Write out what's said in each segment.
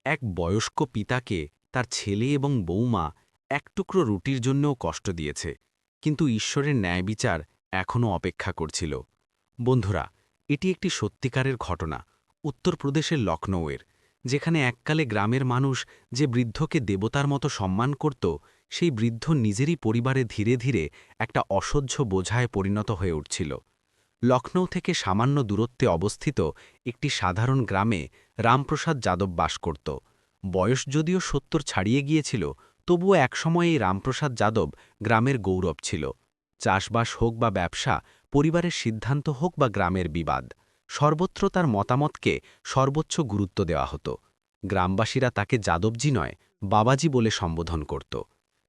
এক বয়স্ক পিতাকে তার ছেলে এবং বৌমা এক টুকরো রুটির জন্যও কষ্ট দিয়েছে, কিন্তু ঈশ্বরের ন্যায়বিচার এখনও অপেক্ষা করছিল। বন্ধুরা, এটি একটি সত্যিকারের ঘটনা উত্তরপ্রদেশের লখনৌয়ের, যেখানে এককালে গ্রামের মানুষ যে বৃদ্ধকে দেবতার মতো সম্মান করত, সেই বৃদ্ধ নিজেরই পরিবারে ধীরে ধীরে একটা অসহ্য বোঝায় পরিণত হয়ে উঠছিল। লখনৌ থেকে সামান্য দূরত্বে অবস্থিত একটি সাধারণ গ্রামে রামপ্রসাদ যাদব বাস করত। বয়স যদিও ৭০ ছাড়িয়ে গিয়েছিল, তবুও একসময় এই রামপ্রসাদ যাদব গ্রামের গৌরব ছিল। চাষবাস হোক বা ব্যবসা, পরিবারের সিদ্ধান্ত হোক বা গ্রামের বিবাদ, সর্বত্র তার মতামতকে সর্বোচ্চ গুরুত্ব দেওয়া হতো। গ্রামবাসীরা তাকে যাদবজি নয়, বাবাজি বলে সম্বোধন করত।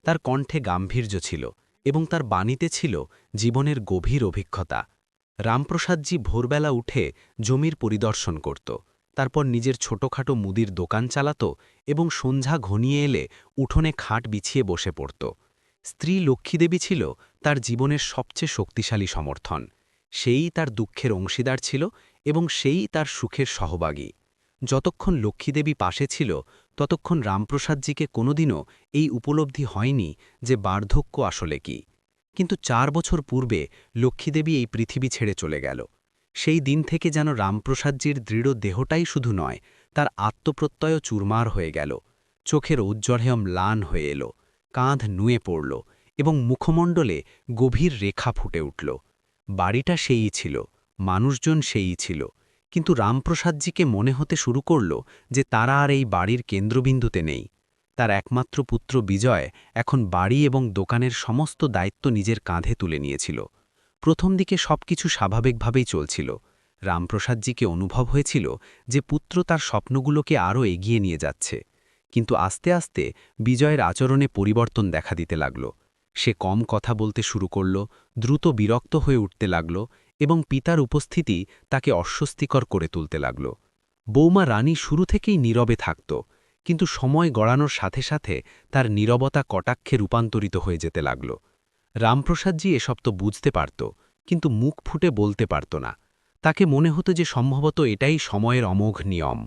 তার কণ্ঠে গাম্ভীর্য ছিল এবং তার বাণীতে ছিল জীবনের গভীর অভিজ্ঞতা। রামপ্রসাদজি ভোরবেলা উঠে জমির পরিদর্শন করত, তারপর নিজের ছোটখাটো মুদির দোকান চালাত এবং সন্ধ্যা ঘনিয়ে এলে উঠোনে খাট বিছিয়ে বসে পড়ত। স্ত্রী লক্ষ্মীদেবী ছিল তার জীবনের সবচেয়ে শক্তিশালী সমর্থন। সেই তার দুঃখের অংশীদার ছিল এবং সেই তার সুখের সহভাগী। যতক্ষণ লক্ষ্মীদেবী পাশে ছিল, ততক্ষণ রামপ্রসাদজিকে কোনোদিনও এই উপলব্ধি হয়নি যে বার্ধক্য আসলে কি। কিন্তু ৪ বছর পূর্বে লক্ষ্মীদেবী এই পৃথিবী ছেড়ে চলে গেল। সেই দিন থেকে যেন রামপ্রসাদজির দৃঢ় দেহটাই শুধু নয়, তার আত্মপ্রত্যয়ও চুরমার হয়ে গেল। চোখের ঔজ্জ্বল্য ম্লান হয়ে এলো, কাঁধ নুয়ে পড়ল এবং মুখমণ্ডলে গভীর রেখা ফুটে উঠল। বাড়িটা সেইই ছিল, মানুষজন সেইই ছিল, কিন্তু রামপ্রসাদজিকে মনে হতে শুরু করল যে তারা আর এই বাড়ির কেন্দ্রবিন্দুতে নেই। তার একমাত্র পুত্র বিজয় এখন বাড়ি এবং দোকানের সমস্ত দায়িত্ব নিজের কাঁধে তুলে নিয়েছিল। প্রথম দিকে সবকিছু স্বাভাবিকভাবেই চলছিল। রামপ্রসাদজিকে অনুভব হয়েছিল যে পুত্র তার স্বপ্নগুলোকে আরও এগিয়ে নিয়ে যাচ্ছে। কিন্তু আস্তে আস্তে বিজয়ের আচরণে পরিবর্তন দেখা দিতে লাগল। সে কম কথা বলতে শুরু করল, দ্রুত বিরক্ত হয়ে উঠতে লাগল এবং পিতার উপস্থিতি তাকে অস্বস্তিকর করে তুলতে লাগল। বৌমা রানী শুরু থেকেই নীরবে থাকত, কিন্তু সময় গড়ানোর সাথে সাথে তার নীরবতা কটাক্ষে রূপান্তরিত হয়ে যেতে লাগল। রামপ্রসাদজি এসব তো বুঝতে পারত, কিন্তু মুখ ফুটে বলতে পারত না। তাকে মনে হতো যে সম্ভবত এটাই সময়ের অমোঘ নিয়ম।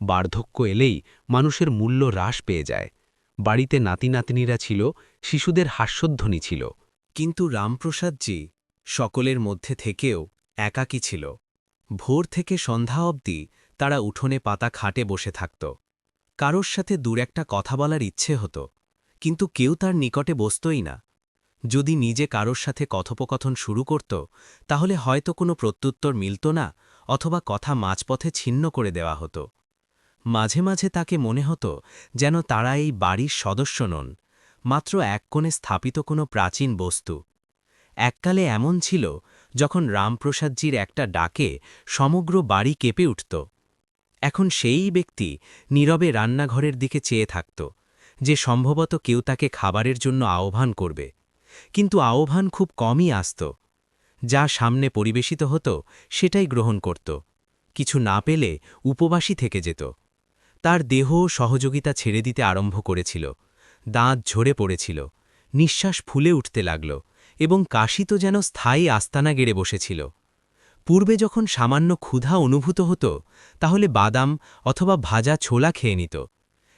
বার্ধক্য এলেই মানুষের মূল্য হ্রাস পেয়ে যায়। বাড়িতে নাতি-নাতনিরা ছিল, শিশুদের হাস্যধ্বনি ছিল, কিন্তু রামপ্রসাদজি সকলের মধ্যে থেকেও একাকী ছিল। ভোর থেকে সন্ধ্যা অবধি তারা উঠোনে পাতা খাটে বসে থাকত। কারোর সাথে দূর একটা কথা বলার ইচ্ছে হতো, কিন্তু কেউ তার নিকটে বসতই না। যদি নিজে কারোর সাথে কথোপকথন শুরু করত, তাহলে হয়তো কোনো প্রত্যুত্তর মিলত না, অথবা কথা মাঝপথে ছিন্ন করে দেওয়া হতো। মাঝে মাঝে তাকে মনে হতো যেন তারা এই বাড়ির সদস্য নন, মাত্র এক কোণে স্থাপিত কোনো প্রাচীন বস্তু। এককালে এমন ছিল যখন রামপ্রসাদজির একটা ডাকে সমগ্র বাড়ি কেঁপে উঠত। এখন সেই ব্যক্তি নীরবে রান্নাঘরের দিকে চেয়ে থাকত, যে সম্ভবত কেউ তাকে খাবারের জন্য আহ্বান করবে। কিন্তু আহ্বান খুব কমই আসত। যা সামনে পরিবেশিত হতো সেটাই গ্রহণ করত, কিছু না পেলে উপবাসী থেকে যেত। তার দেহ সহযোগিতা ছেড়ে দিতে আরম্ভ করেছিল, দাঁত ঝরে পড়েছিল, নিঃশ্বাস ফুলে উঠতে লাগল এবং কাশি তো যেন স্থায়ী আস্তানা গেড়ে বসেছিল। পূর্বে যখন সামান্য ক্ষুধা অনুভূত হতো, তাহলে বাদাম অথবা ভাজা ছোলা খেয়ে নিত।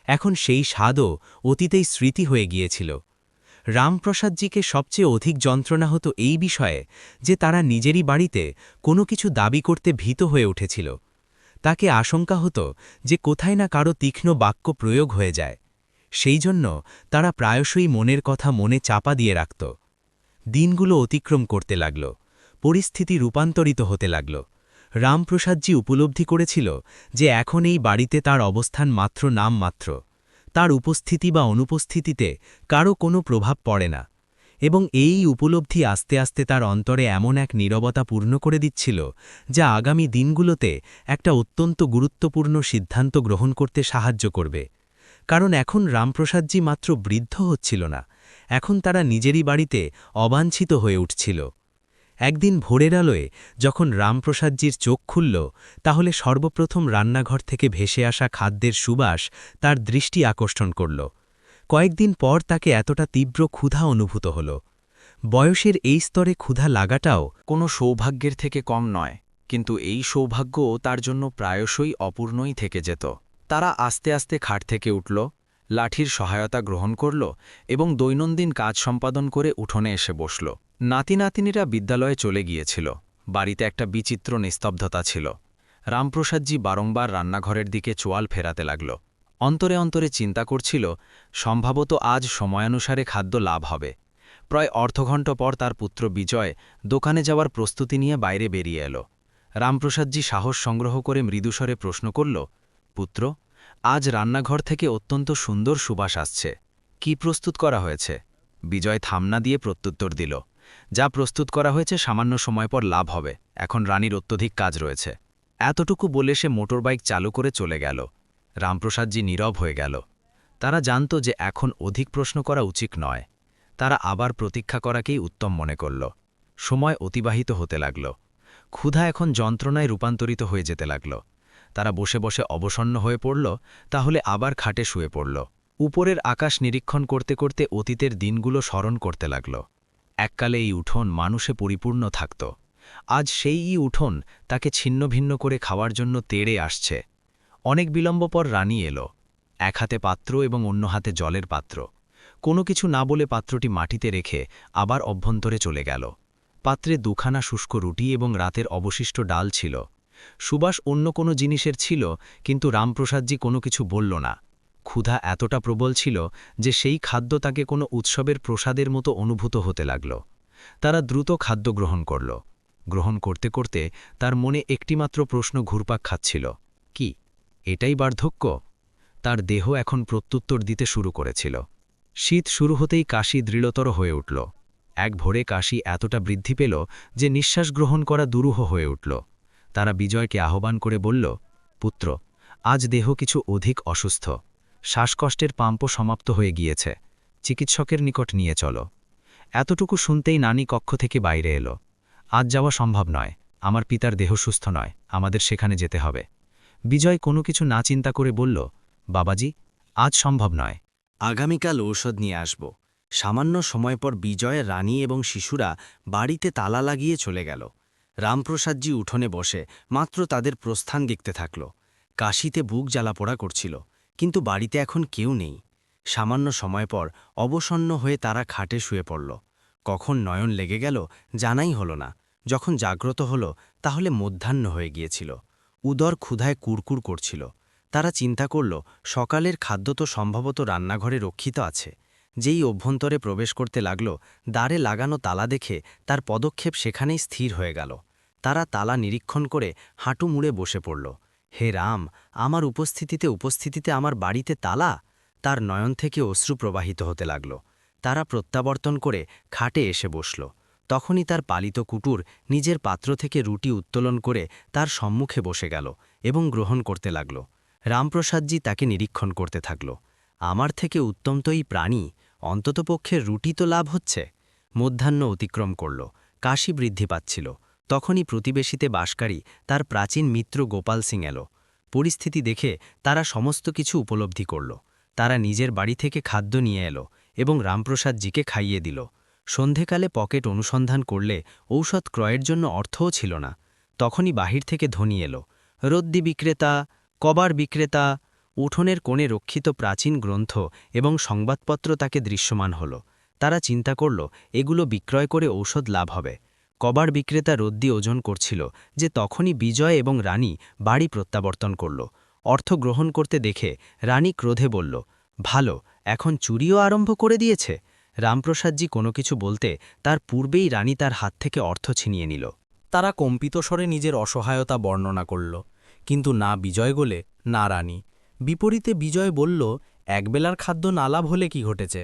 এখন সেই স্বাদও অতীতেই স্মৃতি হয়ে গিয়েছিল। রামপ্রসাদজিকে সবচেয়ে অধিক যন্ত্রণা হতো এই বিষয়ে যে তারা নিজেরই বাড়িতে কোনো কিছু দাবি করতে ভীত হয়ে উঠেছিল। তাকে আশঙ্কা হতো যে কোথায় না কারো তীক্ষ্ণ বাক্য প্রয়োগ হয়ে যায়। সেই জন্য তারা প্রায়শই মনের কথা মনে চাপা দিয়ে রাখত। দিনগুলো অতিক্রম করতে লাগল, পরিস্থিতি রূপান্তরিত হতে লাগল। রামপ্রসাদজি উপলব্ধি করেছিল যে এখন এই বাড়িতে তার অবস্থান মাত্র নামমাত্র। তার উপস্থিতি বা অনুপস্থিতিতে কারও কোনো প্রভাব পড়ে না, এবং এই উপলব্ধি আস্তে আস্তে তার অন্তরে এমন এক নীরবতা পূর্ণ করে দিচ্ছিল, যা আগামী দিনগুলোতে একটা অত্যন্ত গুরুত্বপূর্ণ সিদ্ধান্ত গ্রহণ করতে সাহায্য করবে। কারণ এখন রামপ্রসাদজি মাত্র বৃদ্ধ হচ্ছিল না, এখন তারা নিজেরই বাড়িতে অবাঞ্ছিত হয়ে উঠছিল। একদিন ভোরের আলোয় যখন রামপ্রসাদজির চোখ খুলল, তাহলে সর্বপ্রথম রান্নাঘর থেকে ভেসে আসা খাদ্যের সুবাস তার দৃষ্টি আকর্ষণ করল। কয়েকদিন পর তাকে এতটা তীব্র ক্ষুধা অনুভূত হল। বয়সের এই স্তরে ক্ষুধা লাগাটাও কোনো সৌভাগ্যের থেকে কম নয়, কিন্তু এই সৌভাগ্যও তার জন্য প্রায়শই অপূর্ণই থেকে যেত। তারা আস্তে আস্তে খাট থেকে উঠল, লাঠির সহায়তা গ্রহণ করল এবং দৈনন্দিন কাজ সম্পাদন করে উঠোনে এসে বসল। নাতি-নাতিনীরা বিদ্যালয়ে চলে গিয়েছিল। বাড়িতে একটা বিচিত্র নিস্তব্ধতা ছিল। রামপ্রসাদজি বারংবার রান্নাঘরের দিকে চোয়াল ফেরাতে লাগল। অন্তরে অন্তরে চিন্তা করছিল, সম্ভবত আজ সময়ানুসারে খাদ্য লাভ হবে। প্রায় অর্ধঘণ্টা পর তার পুত্র বিজয় দোকানে যাওয়ার প্রস্তুতি নিয়ে বাইরে বেরিয়ে এল। রামপ্রসাদজি সাহস সংগ্রহ করে মৃদুস্বরে প্রশ্ন করল, পুত্র, আজ রান্নাঘর থেকে অত্যন্ত সুন্দর সুবাস আসছে। কি প্রস্তুত করা হয়েছে? বিজয় থামনা দিয়ে প্রত্যুত্তর দিল, যা প্রস্তুত করা হয়েছে সামান্য সময় পর লাভ হবে, এখন রানীর অত্যধিক কাজ রয়েছে। এতটুকু বলে সে মোটরবাইক চালু করে চলে গেল। রামপ্রসাদজি নীরব হয়ে গেল। তারা জানত যে এখন অধিক প্রশ্ন করা উচিত নয়। তারা আবার প্রতীক্ষা করাকেই উত্তম মনে করল। সময় অতিবাহিত হতে লাগল। ক্ষুধা এখন যন্ত্রণায় রূপান্তরিত হয়ে যেতে লাগল। তারা বসে বসে অবসন্ন হয়ে পড়ল, তাহলে আবার খাটে শুয়ে পড়ল। উপরের আকাশ নিরীক্ষণ করতে করতে অতীতের দিনগুলো স্মরণ করতে লাগল। এককালে এই উঠোন মানুষে পরিপূর্ণ থাকত। আজ সেই উঠোন তাকে ছিন্নভিন্ন করে খাওয়ার জন্য তেড়ে আসছে। অনেক বিলম্ব পর রানী এলো। এক হাতে পাত্র এবং অন্য হাতে জলের পাত্র। কোনো কিছু না বলে পাত্রটি মাটিতে রেখে আবার অভ্যন্তরে চলে গেল। পাত্রে দুখানা শুষ্ক রুটি এবং রাতের অবশিষ্ট ডাল ছিল। সুবাস অন্য কোনো জিনিসের ছিল, কিন্তু রামপ্রসাদজি কোনো কিছু বলল না। ক্ষুধা এতটা প্রবল ছিল যে সেই খাদ্য তাকে কোনো উৎসবের প্রসাদের মতো অনুভূত হতে লাগল। তারা দ্রুত খাদ্য গ্রহণ করল। গ্রহণ করতে করতে তার মনে একটিমাত্র প্রশ্ন ঘুরপাক খাচ্ছিল, কি এটাই বার্ধক্য? তার দেহ এখন প্রত্যুত্তর দিতে শুরু করেছিল। শীত শুরু হতেই কাশি দৃঢ়তর হয়ে উঠল। এক ভোরে কাশি এতটা বৃদ্ধি পেল যে নিঃশ্বাস গ্রহণ করা দুরূহ হয়ে উঠল। তারা বিজয়কে আহ্বান করে বলল, পুত্র, আজ দেহ কিছু অধিক অসুস্থ। শ্বাসকষ্টের পাম্পও সমাপ্ত হয়ে গিয়েছে। চিকিৎসকের নিকট নিয়ে চলো। এতটুকু শুনতেই নানি কক্ষ থেকে বাইরে এলো। আজ যাওয়া সম্ভব নয়, আমার পিতার দেহ সুস্থ নয়, আমাদের সেখানে যেতে হবে। বিজয় কোনো কিছু না চিন্তা করে বলল, বাবাজি, আজ সম্ভব নয়। আগামীকাল ঔষধ নিয়ে আসব। সামান্য সময় পর বিজয়, রানী এবং শিশুরা বাড়িতে তালা লাগিয়ে চলে গেল। রামপ্রসাদজি উঠোনে বসে মাত্র তাদের প্রস্থান দেখতে থাকল। কাশিতে বুক জ্বালাপোড়া করছিল, কিন্তু বাড়িতে এখন কেউ নেই। সামান্য সময় পর অবসন্ন হয়ে তারা খাটে শুয়ে পড়ল। কখন নয়ন লেগে গেল জানাই হল না। যখন জাগ্রত হল তাহলে মধ্যাহ্ন হয়ে গিয়েছিল। উদর ক্ষুধায় কুড়কুড় করছিল। তারা চিন্তা করল, সকালের খাদ্য তো সম্ভবত রান্নাঘরে রক্ষিত আছে। যেই অভ্যন্তরে প্রবেশ করতে লাগল, দ্বারে লাগানো তালা দেখে তার পদক্ষেপ সেখানেই স্থির হয়ে গেল। তারা তালা নিরীক্ষণ করে হাঁটু মুড়ে বসে পড়ল। হে রাম, আমার উপস্থিতিতে আমার বাড়িতে তালা! তার নয়ন থেকে অশ্রু প্রবাহিত হতে লাগল। তারা প্রত্যাবর্তন করে খাটে এসে বসল। তখনই তার পালিত কুকুর নিজের পাত্র থেকে রুটি উত্তোলন করে তার সম্মুখে বসে গেল এবং গ্রহণ করতে লাগল। রামপ্রসাদজি তাকে নিরীক্ষণ করতে থাকল। আমার থেকে উত্তম তো এই প্রাণী, অন্ততপক্ষে রুটি তো লাভ হচ্ছে। মধ্যাহ্ন অতিক্রম করল। কাশি বৃদ্ধি পাচ্ছিল। তখনই প্রতিবেশীতে বাসকারী তার প্রাচীন মিত্র গোপাল সিং এল। পরিস্থিতি দেখে তারা সমস্ত কিছু উপলব্ধি করল। তারা নিজের বাড়ি থেকে খাদ্য নিয়ে এলো এবং রামপ্রসাদজিকে খাইয়ে দিল। সন্ধেকালে পকেট অনুসন্ধান করলে ঔষধ ক্রয়ের জন্য অর্থও ছিল না। তখনই বাহির থেকে ধ্বনি এলো, রদ্দি বিক্রেতা, কবার বিক্রেতা। উঠোনের কোণে রক্ষিত প্রাচীন গ্রন্থ এবং সংবাদপত্র তাকে দৃশ্যমান হল। তারা চিন্তা করল, এগুলো বিক্রয় করে ঔষধ লাভ হবে। কবার বিক্রেতা রদ্দি ওজন করছিল যে তখনই বিজয় এবং রানী বাড়ি প্রত্যাবর্তন করল। অর্থ গ্রহণ করতে দেখে রানী ক্রোধে বলল, ভালো, এখন চুরিও আরম্ভ করে দিয়েছে। রামপ্রসাদজি কোনো কিছু বলতে তার পূর্বেই রানী তার হাত থেকে অর্থ ছিনিয়ে নিল। তারা কম্পিত স্বরে নিজের অসহায়তা বর্ণনা করল, কিন্তু না বিজয় গোলে না রানী। বিপরীতে বিজয় বলল, একবেলার খাদ্য না লাভ হলে কি ঘটেছে?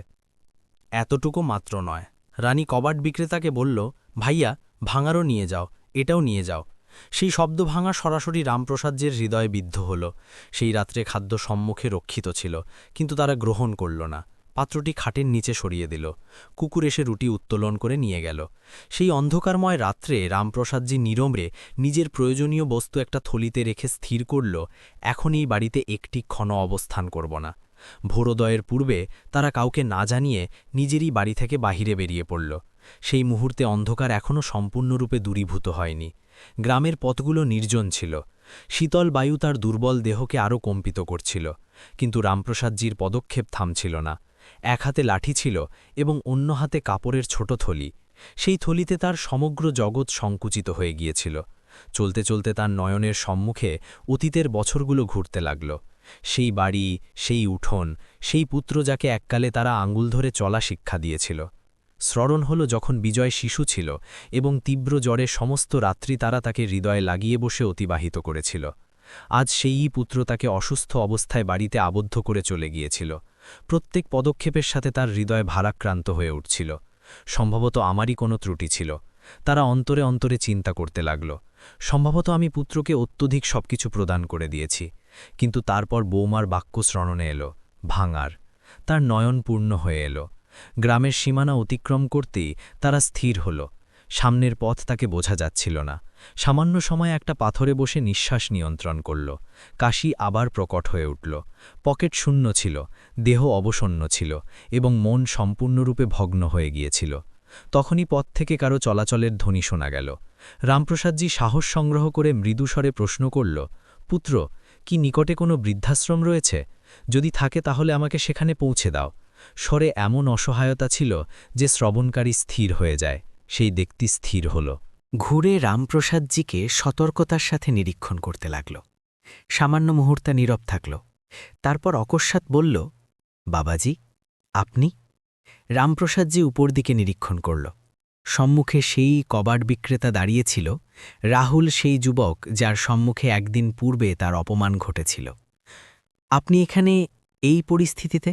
এতটুকু মাত্র নয়। রানী কবাট বিক্রেতাকে বলল, ভাইয়া, ভাঙারও নিয়ে যাও, এটাও নিয়ে যাও। সেই শব্দ ভাঙা সরাসরি রামপ্রসাদের হৃদয়ে বিদ্ধ হল। সেই রাত্রে খাদ্য সম্মুখে রক্ষিত ছিল, কিন্তু তারা গ্রহণ করল না। পাত্রটি খাটের নিচে সরিয়ে দিল। কুকুর এসে রুটি উত্তোলন করে নিয়ে গেল। সেই অন্ধকারময় রাত্রে রামপ্রসাদজি নীরবে নিজের প্রয়োজনীয় বস্তু একটা থলিতে রেখে স্থির করল, এখন এই বাড়িতে একটি ক্ষণ অবস্থান করব না। ভোরোদয়ের পূর্বে তারা কাউকে না জানিয়ে নিজেরই বাড়ি থেকে বাহিরে বেরিয়ে পড়ল। সেই মুহূর্তে অন্ধকার এখনও সম্পূর্ণরূপে দূরীভূত হয়নি। গ্রামের পথগুলো নির্জন ছিল। শীতল বায়ু তার দুর্বল দেহকে আরও কম্পিত করছিল, কিন্তু রামপ্রসাদজির পদক্ষেপ থামছিল না। এক হাতে লাঠি ছিল এবং অন্য হাতে কাপড়ের ছোট থলি। সেই থলিতে তার সমগ্র জগৎ সংকুচিত হয়ে গিয়েছিল। চলতে চলতে তার নয়নের সম্মুখে অতীতের বছরগুলো ঘুরতে লাগল। সেই বাড়ি, সেই উঠোন, সেই পুত্র যাকে এককালে তারা আঙুল ধরে চলা শিক্ষা দিয়েছিল। স্মরণ হল যখন বিজয় শিশু ছিল এবং তীব্র জ্বরে সমস্ত রাত্রি তারা তাকে হৃদয়ে লাগিয়ে বসে অতিবাহিত করেছিল। আজ সেই পুত্র তাকে অসুস্থ অবস্থায় বাড়িতে আবদ্ধ করে চলে গিয়েছিল। প্রত্যেক পদক্ষেপের সাথে তার হৃদয় ভারাক্রান্ত হয়ে উঠছিল। সম্ভবত আমারই কোনো ত্রুটি ছিল। তারা অন্তরে অন্তরে চিন্তা করতে লাগল। সম্ভবত আমি পুত্রকে অত্যধিক সবকিছু প্রদান করে দিয়েছি। কিন্তু তারপর বৌমার বাক্য স্মরণে এলো, ভাঙার। তার নয়ন পূর্ণ হয়ে এলো। গ্রামের সীমানা অতিক্রম করতেই তারা স্থির হল। সামনের পথ তাকে বোঝা যাচ্ছিল না। সামান্য সময় একটা পাথরে বসে নিঃশ্বাস নিয়ন্ত্রণ করল। কাশি আবার প্রকট হয়ে উঠল। পকেট শূন্য ছিল, দেহ অবসন্ন ছিল এবং মন সম্পূর্ণরূপে ভগ্ন হয়ে গিয়েছিল। তখনই পথ থেকে কারো চলাচলের ধ্বনি শোনা গেল। রামপ্রসাদজি সাহস সংগ্রহ করে মৃদুস্বরে প্রশ্ন করল, পুত্র, কি নিকটে কোনো বৃদ্ধাশ্রম রয়েছে? যদি থাকে তাহলে আমাকে সেখানে পৌঁছে দাও। স্বরে এমন অসহায়তা ছিল যে শ্রবণকারী স্থির হয়ে যায়। সেই ব্যক্তি স্থির হল। ঘুরে রামপ্রসাদজিকে সতর্কতার সাথে নিরীক্ষণ করতে লাগল। সামান্য মুহূর্তে নীরব থাকল। তারপর অকস্মাৎ বলল, বাবাজি, আপনি? রামপ্রসাদজি উপর দিকে নিরীক্ষণ করল। সম্মুখে সেই কবাট বিক্রেতা দাঁড়িয়েছিল, রাহুল, সেই যুবক যার সম্মুখে একদিন পূর্বে তার অপমান ঘটেছিল। আপনি এখানে এই পরিস্থিতিতে?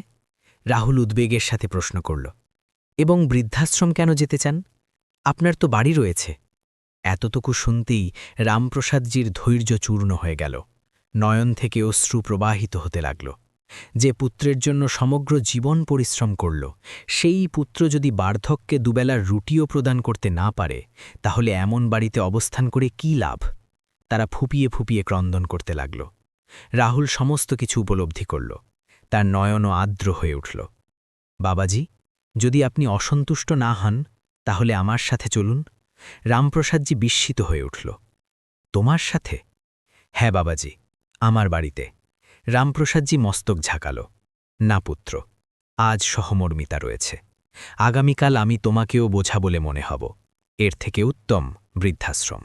রাহুল উদ্বেগের সাথে প্রশ্ন করল। এবং বৃদ্ধাশ্রম কেন যেতে চান? আপনার তো বাড়ি রয়েছে। এতটুকু শুনতেই রামপ্রসাদজির ধৈর্য চূর্ণ হয়ে গেল। নয়ন থেকে অশ্রু প্রবাহিত হতে লাগল। যে পুত্রের জন্য সমগ্র জীবন পরিশ্রম করল, সেই পুত্র যদি বার্ধক্যে দুবেলার রুটিও প্রদান করতে না পারে, তাহলে এমন বাড়িতে অবস্থান করে কী লাভ? তারা ফুপিয়ে ফুপিয়ে ক্রন্দন করতে লাগল। রাহুল সমস্ত কিছু উপলব্ধি করল। তার নয়নও আর্দ্র হয়ে উঠল। বাবাজি, যদি আপনি অসন্তুষ্ট না হন, তাহলে আমার সাথে চলুন। রামপ্রসাদজি বিস্মিত হয়ে উঠল। তোমার সাথে? হ্যাঁ বাবাজি, আমার বাড়িতে। রামপ্রসাদজি মস্তক ঝাঁকাল। না পুত্র, আজ সহমর্মিতা রয়েছে। আগামীকাল আমি তোমাকেও বোঝা বলে মনে হব। এর থেকে উত্তম বৃদ্ধাশ্রম।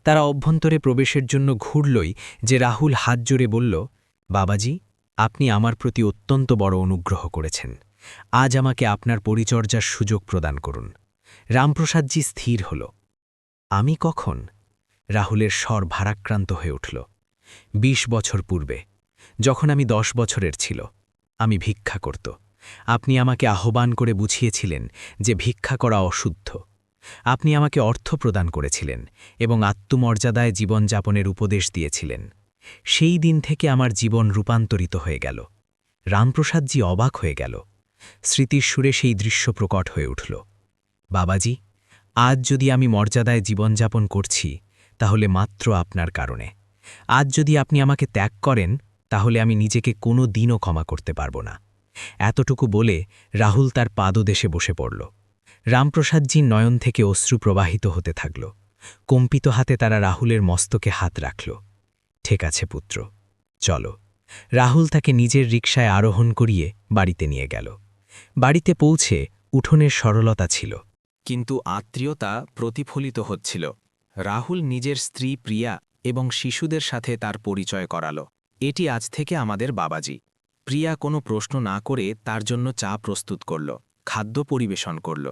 তারা অভ্যন্তরে প্রবেশের জন্য ঘুরলই যে রাহুল হাত জোড়ে বলল, বাবাজি, আপনি আমার প্রতি অত্যন্ত বড় অনুগ্রহ করেছেন। আজ আমাকে আপনার পরিচর্যার সুযোগ প্রদান করুন। রামপ্রসাদজি স্থির হল। আমি কখন? রাহুলের স্বর ভারাক্রান্ত হয়ে উঠল। ২০ বছর পূর্বে, যখন আমি ১০ বছরের ছিল, আমি ভিক্ষা করত। আপনি আমাকে আহ্বান করে বুঝিয়েছিলেন যে ভিক্ষা করা অশুদ্ধ। আপনি আমাকে অর্থ প্রদান করেছিলেন এবং আত্মমর্যাদায় জীবনযাপনের উপদেশ দিয়েছিলেন। সেই দিন থেকে আমার জীবন রূপান্তরিত হয়ে গেল। রামপ্রসাদজি অবাক হয়ে গেল। স্মৃতির সুরে সেই দৃশ্য প্রকট হয়ে উঠল। বাবাজি, আজ যদি আমি মর্যাদায় জীবনযাপন করছি, তাহলে মাত্র আপনার কারণে। আজ যদি আপনি আমাকে ত্যাগ করেন, তাহলে আমি নিজেকে কোনো দিনও ক্ষমা করতে পারব না। এতটুকু বলে রাহুল তার পাদদেশে বসে পড়ল। রামপ্রসাদজির নয়ন থেকে অশ্রু প্রবাহিত হতে থাকল। কম্পিত হাতে তারা রাহুলের মস্তকে হাত রাখল। ঠিক আছে পুত্র, চলো। রাহুল তাকে নিজের রিকশায় আরোহণ করিয়ে বাড়িতে নিয়ে গেল। বাড়িতে পৌঁছে উঠোনের সরলতা ছিল, কিন্তু আত্মীয়তা প্রতিফলিত হচ্ছিল। রাহুল নিজের স্ত্রী প্রিয়া এবং শিশুদের সাথে তার পরিচয় করাল। এটি আজ থেকে আমাদের বাবাজি। প্রিয়া কোনো প্রশ্ন না করে তার জন্য চা প্রস্তুত করল, খাদ্য পরিবেশন করল।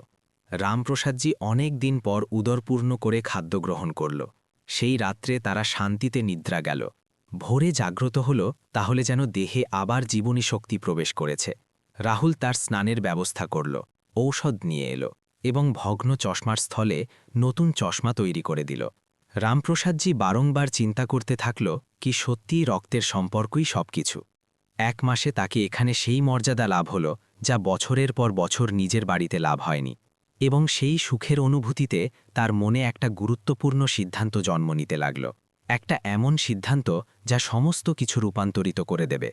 রামপ্রসাদজি অনেক দিন পর উদরপূর্ণ করে খাদ্য গ্রহণ করল। সেই রাত্রে তারা শান্তিতে নিদ্রা গেল। ভোরে জাগ্রত হল, তাহলে যেন দেহে আবার জীবনী শক্তি প্রবেশ করেছে। রাহুল তার স্নানের ব্যবস্থা করল, ঔষধ নিয়ে এলো এবং ভগ্ন চশমার স্থলে নতুন চশমা তৈরি করে দিল। রামপ্রসাদজি বারংবার চিন্তা করতে থাকল, কি সত্যিই রক্তের সম্পর্কই সবকিছু। ১ মাসে তাকে এখানে সেই মর্যাদা লাভ হল যা বছরের পর বছর নিজের বাড়িতে লাভ হয়নি। এবং সেই সুখের অনুভূতিতে তার মনে একটা গুরুত্বপূর্ণ সিদ্ধান্ত জন্ম নিতে লাগল। একটা এমন সিদ্ধান্ত যা সমস্ত কিছু রূপান্তরিত করে দেবে।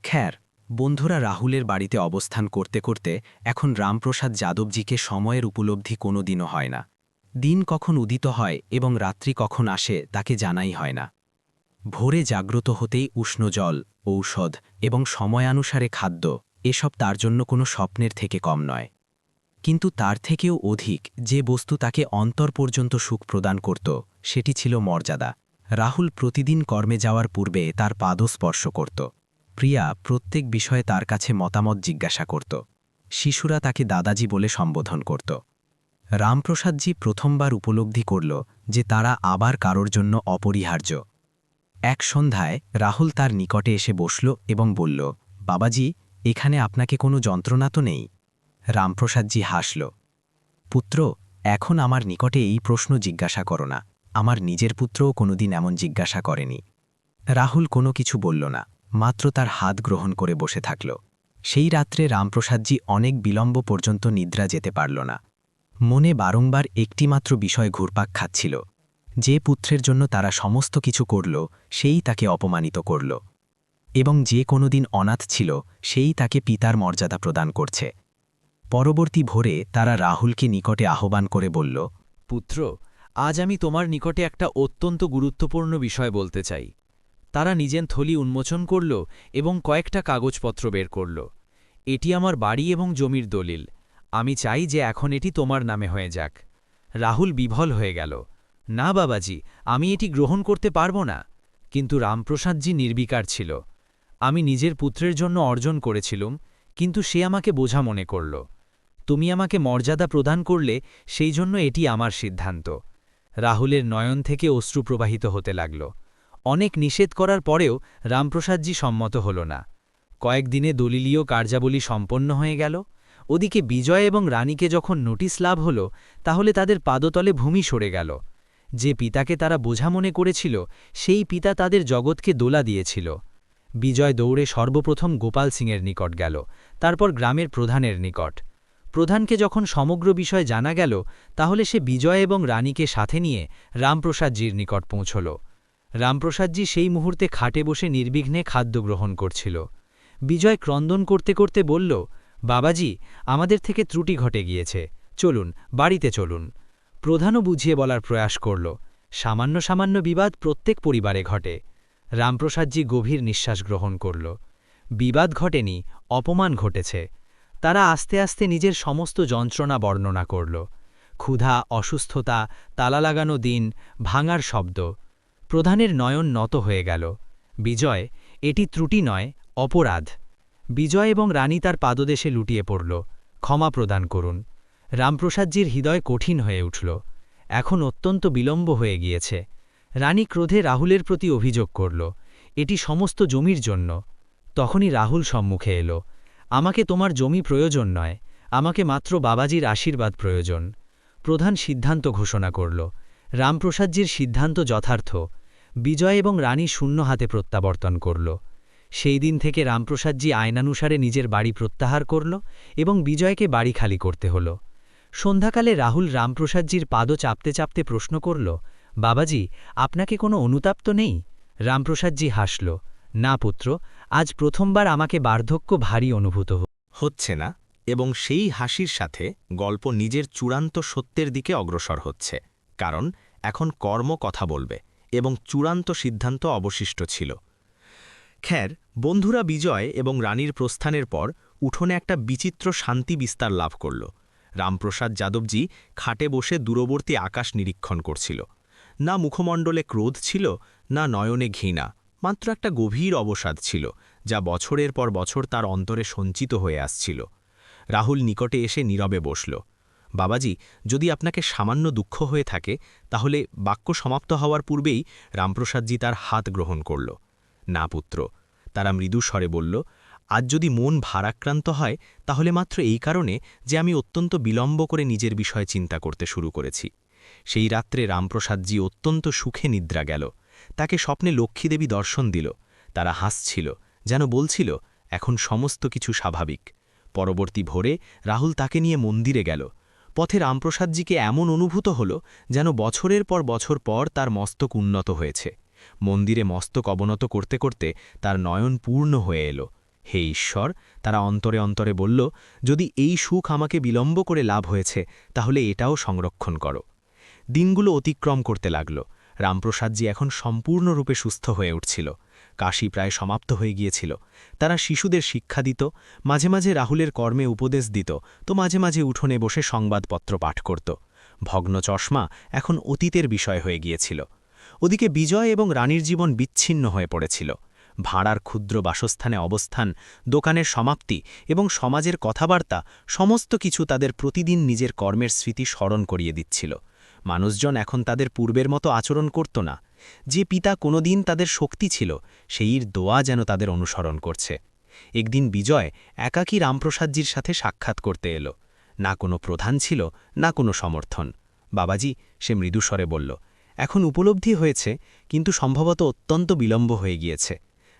খ্যার, বন্ধুরা, রাহুলের বাড়িতে অবস্থান করতে করতে এখন রামপ্রসাদ যাদবজিকে সময়ের উপলব্ধি কোনো দিনও হয় না। দিন কখন উদিত হয় এবং রাত্রি কখন আসে তাকে জানাই হয় না। ভোরে জাগ্রত হতেই উষ্ণ জল, ঔষধ এবং সময়ানুসারে খাদ্য এসব তার জন্য কোনো স্বপ্নের থেকে কম নয়। কিন্তু তার থেকেও অধিক যে বস্তু তাকে অন্তর পর্যন্ত সুখ প্রদান করত সেটি ছিল মর্যাদা। রাহুল প্রতিদিন কর্মে যাওয়ার পূর্বে তার পাদও স্পর্শ করত। প্রিয়া প্রত্যেক বিষয়ে তার কাছে মতামত জিজ্ঞাসা করত। শিশুরা তাকে দাদাজি বলে সম্বোধন করত। রামপ্রসাদজি প্রথমবার উপলব্ধি করল যে তারা আবার কারোর জন্য অপরিহার্য। এক সন্ধ্যায় রাহুল তার নিকটে এসে বসল এবং বলল, বাবাজি, এখানে আপনাকে কোনো যন্ত্রণা তো নেই? রামপ্রসাদজি হাসল। পুত্র, এখন আমার নিকটে এই প্রশ্ন জিজ্ঞাসা করো না। আমার নিজের পুত্রও কোনোদিন এমন জিজ্ঞাসা করেনি। রাহুল কোনো কিছু বলল না, মাত্র তার হাত গ্রহণ করে বসে থাকল। সেই রাত্রে রামপ্রসাদজি অনেক বিলম্ব পর্যন্ত নিদ্রা যেতে পারল না। মনে বারংবার একটিমাত্র বিষয় ঘুরপাক খাচ্ছিল, যে পুত্রের জন্য তারা সমস্ত কিছু করল সেই তাকে অপমানিত করল, এবং যে কোনোদিন অনাথ ছিল সেই তাকে পিতার মর্যাদা প্রদান করছে। পরবর্তী ভোরে তারা রাহুলকে নিকটে আহ্বান করে বলল, পুত্র, আজ আমি তোমার নিকটে একটা অত্যন্ত গুরুত্বপূর্ণ বিষয় বলতে চাই। তারা নিজের থলি উন্মোচন করল এবং কয়েকটা কাগজপত্র বের করল। এটি আমার বাড়ি এবং জমির দলিল। আমি চাই যে এখন এটি তোমার নামে হয়ে যাক। রাহুল বিভল হয়ে গেল। না বাবাজি, আমি এটি গ্রহণ করতে পারব না। কিন্তু রামপ্রসাদজি নির্বিকার ছিল। আমি নিজের পুত্রের জন্য অর্জন করেছিলুম, কিন্তু সে আমাকে বোঝা মনে করল। তুমি আমাকে মর্যাদা প্রদান করলে সেই জন্য এটি আমার সিদ্ধান্ত। রাহুলের নয়ন থেকে অশ্রু প্রবাহিত হতে লাগল। অনেক নিষেধ করার পরেও রামপ্রসাদজি সম্মত হল না। কয়েকদিনে দলিলীয় কার্যাবলী সম্পন্ন হয়ে গেল। ওদিকে বিজয় এবং রানীকে যখন নোটিশ লাভ হল, তাহলে তাদের পাদতলে ভূমি সরে গেল। যে পিতাকে তারা বোঝা মনে করেছিল, সেই পিতা তাদের জগৎকে দোলা দিয়েছিল। বিজয় দৌড়ে সর্বপ্রথম গোপাল সিংয়ের নিকট গেল, তারপর গ্রামের প্রধানের নিকট। প্রধানকে যখন সমগ্র বিষয় জানা গেল, তাহলে সে বিজয় এবং রানীকে সাথে নিয়ে রামপ্রসাদজির নিকট পৌঁছল। রামপ্রসাদজি সেই মুহূর্তে খাটে বসে নির্বিঘ্নে খাদ্য গ্রহণ করছিল। বিজয় ক্রন্দন করতে করতে বলল, বাবাজি, আমাদের থেকে ত্রুটি ঘটে গিয়েছে, চলুন, বাড়িতে চলুন। প্রধানও বুঝিয়ে বলার প্রয়াস করল, সামান্য সামান্য বিবাদ প্রত্যেক পরিবারে ঘটে। রামপ্রসাদজি গভীর নিঃশ্বাস গ্রহণ করল। বিবাদ ঘটেনি, অপমান ঘটেছে। তারা আস্তে আস্তে নিজের সমস্ত যন্ত্রণা বর্ণনা করল। ক্ষুধা, অসুস্থতা, তালা লাগানো দিন, ভাঙার শব্দ। প্রধানের নয়ন নত হয়ে গেল। বিজয়, এটি ত্রুটি নয়, অপরাধ। বিজয় এবং রানী তার পাদদেশে লুটিয়ে পড়ল, ক্ষমা প্রদান করুন। রামপ্রসাদজির হৃদয় কঠিন হয়ে উঠল। এখন অত্যন্ত বিলম্ব হয়ে গিয়েছে। রানী ক্রোধে রাহুলের প্রতি অভিযোগ করল, এটি সমস্ত জমির জন্য। তখনই রাহুল সম্মুখে এলো। আমাকে তোমার জমি প্রয়োজন নয়, আমাকে মাত্র বাবাজির আশীর্বাদ প্রয়োজন। প্রধান সিদ্ধান্ত ঘোষণা করল। রামপ্রসাদজির সিদ্ধান্ত যথার্থ। বিজয় এবং রানী শূন্য হাতে প্রত্যাবর্তন করল। সেই দিন থেকে রামপ্রসাদজি আইনানুসারে নিজের বাড়ি প্রত্যাহার করল এবং বিজয়কে বাড়ি খালি করতে হল। সন্ধ্যাকালে রাহুল রামপ্রসাদজির পাদ চাপতে চাপতে প্রশ্ন করল, বাবাজি, আপনাকে কোনো অনুতাপ তো নেই? রামপ্রসাদজি হাসল, না পুত্র, আজ প্রথমবার আমাকে বার্ধক্য ভারী অনুভূত হচ্ছে না, এবং সেই হাসির সাথে গল্প নিজের চূড়ান্ত সত্যের দিকে অগ্রসর হচ্ছে, কারণ এখন কর্ম কথা বলবে এবং চূড়ান্ত সিদ্ধান্ত অবশিষ্ট ছিল। খ্যার, বন্ধুরা বিজয় এবং রানীর প্রস্থানের পর উঠোনে একটা বিচিত্র শান্তি বিস্তার লাভ করল। রামপ্রসাদ যাদবজি খাটে বসে দূরবর্তী আকাশ নিরীক্ষণ করছিল। না মুখমণ্ডলে ক্রোধ ছিল, না নয়নে ঘৃণা, মাত্র একটা গভীর অবসাদ ছিল, যা বছরের পর বছর তার অন্তরে সঞ্চিত হয়ে আসছিল। রাহুল নিকটে এসে নীরবে বসল। বাবাজি, যদি আপনাকে সামান্য দুঃখ হয়ে থাকে, তাহলে বাক্য সমাপ্ত হওয়ার পূর্বেই রামপ্রসাদজি তার হাত গ্রহণ করল। না পুত্র, তারা মৃদু স্বরে বলল, আজ যদি মন ভারাক্রান্ত হয়, তাহলে মাত্র এই কারণে যে আমি অত্যন্ত বিলম্ব করে নিজের বিষয়ে চিন্তা করতে শুরু করেছি। সেই রাত্রে রামপ্রসাদজি অত্যন্ত সুখে নিদ্রা গেল। তাকে স্বপ্নে লক্ষ্মীদেবী দর্শন দিল। তারা হাসছিল, যেন বলছিল, এখন সমস্ত কিছু স্বাভাবিক। পরবর্তী ভোরে রাহুল তাকে নিয়ে মন্দিরে গেল। পথে রামপ্রসাদজিকে এমন অনুভূত হল, যেন বছরের পর বছর পর তার মস্তক উন্নত হয়েছে। মন্দিরে মস্তক অবনত করতে করতে তার নয়ন পূর্ণ হয়ে এলো। হে ঈশ্বর, তারা অন্তরে অন্তরে বলল, যদি এই সুখ আমাকে বিলম্ব করে লাভ হয়েছে, তাহলে এটাও সংরক্ষণ করো। দিনগুলো অতিক্রম করতে লাগল। রামপ্রসাদজি এখন সম্পূর্ণরূপে সুস্থ হয়ে উঠছিল। কাশি প্রায় সমাপ্ত হয়ে গিয়েছিল। তারা শিশুদের শিক্ষা দিত, মাঝে মাঝে রাহুলের কর্মে উপদেশ দিত, তো মাঝে মাঝে উঠোনে বসে সংবাদপত্র পাঠ করত। ভগ্ন চশমা এখন অতীতের বিষয় হয়ে গিয়েছিল। ওদিকে বিজয় এবং রানীর জীবন বিচ্ছিন্ন হয়ে পড়েছিল। ভাড়ার ক্ষুদ্র বাসস্থানে অবস্থান, দোকানের সমাপ্তি এবং সমাজের কথাবার্তা সমস্ত কিছু তাদের প্রতিদিন নিজের কর্মের স্মৃতি স্মরণ করিয়ে দিচ্ছিল। মানুষজন এখন তাদের পূর্বের মতো আচরণ করত না। যে পিতা কোনোদিন তাদের শক্তি ছিল, সেইর দোয়া যেন তাদের অনুসরণ করছে। একদিন বিজয় একাকী রামপ্রসাদজির সাথে সাক্ষাৎ করতে এলো। না কোনো প্রধান ছিল, না কোনো সমর্থন। বাবাজি, সে মৃদুস্বরে বলল, এখন উপলব্ধি হয়েছে, কিন্তু সম্ভবত অত্যন্ত বিলম্ব হয়ে গিয়েছে।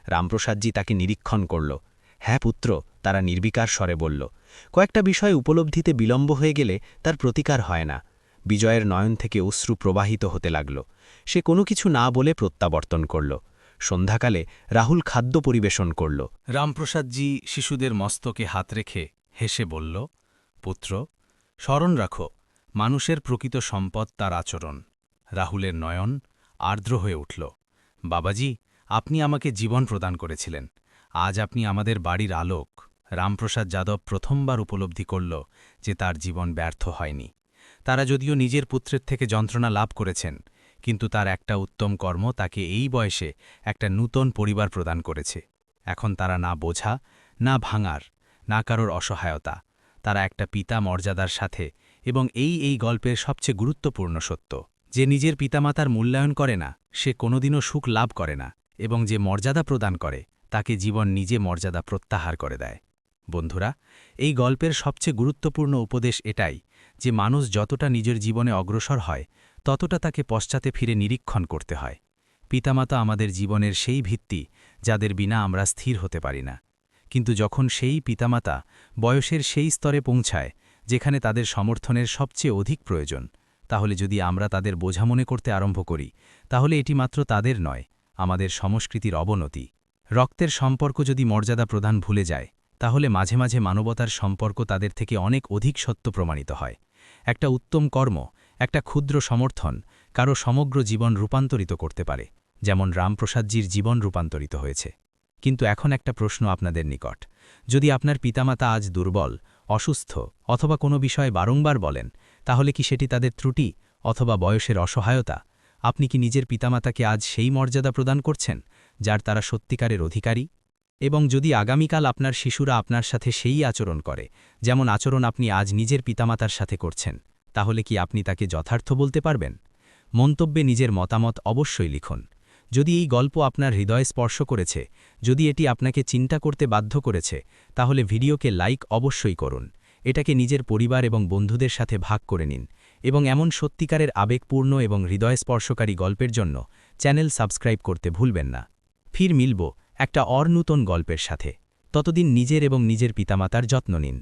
রামপ্রসাদজি তাকে নিরীক্ষণ করল। হ্যাঁ পুত্র, তারা নির্বিকার স্বরে বলল। কয়েকটা বিষয় উপলব্ধিতে বিলম্ব হয়ে গেলে তার প্রতিকার হয় না। বিজয়ের নয়ন থেকে অশ্রু প্রবাহিত হতে লাগল। সে কোনো কিছু না বলে প্রত্যাবর্তন করল। সন্ধ্যাকালে রাহুল খাদ্য পরিবেশন করল। রামপ্রসাদজি শিশুদের মস্তকে হাত রেখে হেসে বলল, পুত্র, স্মরণ রাখো, মানুষের প্রকৃত সম্পদ তার আচরণ। রাহুলের নয়ন আর্দ্র হয়ে উঠল। বাবাজি, আপনি আমাকে জীবন প্রদান করেছিলেন, আজ আপনি আমাদের বাড়ির আলোক। রামপ্রসাদ যাদব প্রথমবার উপলব্ধি করল যে তার জীবন ব্যর্থ হয়নি। তারা যদিও নিজের পুত্রের থেকে যন্ত্রণা লাভ করেছেন, কিন্তু তার একটা উত্তম কর্ম তাকে এই বয়সে একটা নূতন পরিবার প্রদান করেছে। এখন তারা না বোঝা, না ভাঙার, না কারোর অসহায়তা, তারা একটা পিতা মর্যাদার সাথে। এবং এই গল্পের সবচেয়ে গুরুত্বপূর্ণ সত্য, যে নিজের পিতামাতার মূল্যায়ন করে না, সে কোনোদিনও সুখ লাভ করে না, এবং যে মর্যাদা প্রদান করে, তাকে জীবন নিজে মর্যাদা প্রত্যাহার করে দেয়। বন্ধুরা, এই গল্পের সবচেয়ে গুরুত্বপূর্ণ উপদেশ এটাই যে মানুষ যতটা নিজের জীবনে অগ্রসর হয়, ততটা তাকে পশ্চাতে ফিরে নিরীক্ষণ করতে হয়। পিতামাতা আমাদের জীবনের সেই ভিত্তি যাদের বিনা আমরা স্থির হতে পারি না। কিন্তু যখন সেই পিতামাতা বয়সের সেই স্তরে পৌঁছায় যেখানে তাদের সমর্থনের সবচেয়ে অধিক প্রয়োজন, তাহলে যদি আমরা তাদের বোঝা মনে করতে আরম্ভ করি, তাহলে এটি মাত্র তাদের নয়, আমাদের সংস্কৃতির অবনতি। রক্তের সম্পর্ক যদি মর্যাদা প্রদান ভুলে যায়, তাহলে মাঝে মাঝে মানবতার সম্পর্ক তাদের থেকে অনেক অধিক সত্য প্রমাণিত হয়। একটা উত্তম কর্ম, একটা ক্ষুদ্র সমর্থন কারো সমগ্র জীবন রূপান্তরিত করতে পারে, যেমন রামপ্রসাদজির জীবন রূপান্তরিত হয়েছে। কিন্তু এখন একটা প্রশ্ন আপনাদের নিকট, যদি আপনার পিতামাতা আজ দুর্বল, অসুস্থ অথবা কোনো বিষয়ে বারংবার বলেন, তাহলে কি সেটি তাদের ত্রুটি অথবা বয়সের অসহায়তা? আপনি কি নিজের পিতামাতাকে আজ সেই মর্যাদা প্রদান করছেন যার তারা সত্যিকারের অধিকারী? এবং যদি আগামীকাল আপনার শিশুরা আপনার সাথে সেই আচরণ করে, যেমন আচরণ আপনি আজ নিজের পিতামাতার সাথে করছেন, তাহলে কি আপনি তাকে যথার্থ বলতে পারবেন? মন্তব্যে নিজের মতামত অবশ্যই লিখুন। যদি এই গল্প আপনার হৃদয়ে স্পর্শ করেছে, যদি এটি আপনাকে চিন্তা করতে বাধ্য করেছে, তাহলে ভিডিওকে লাইক অবশ্যই করুন। এটাকে নিজের পরিবার এবং বন্ধুদের সাথে ভাগ করে নিন, এবং এমন সত্যিকারের আবেগপূর্ণ এবং হৃদয়স্পর্শকারী গল্পের জন্য চ্যানেল সাবস্ক্রাইব করতে ভুলবেন না। ফির মিলব একটা নূতন গল্পের সাথে। ততদিন নিজের এবং নিজের পিতামাতার যত্ন নিন।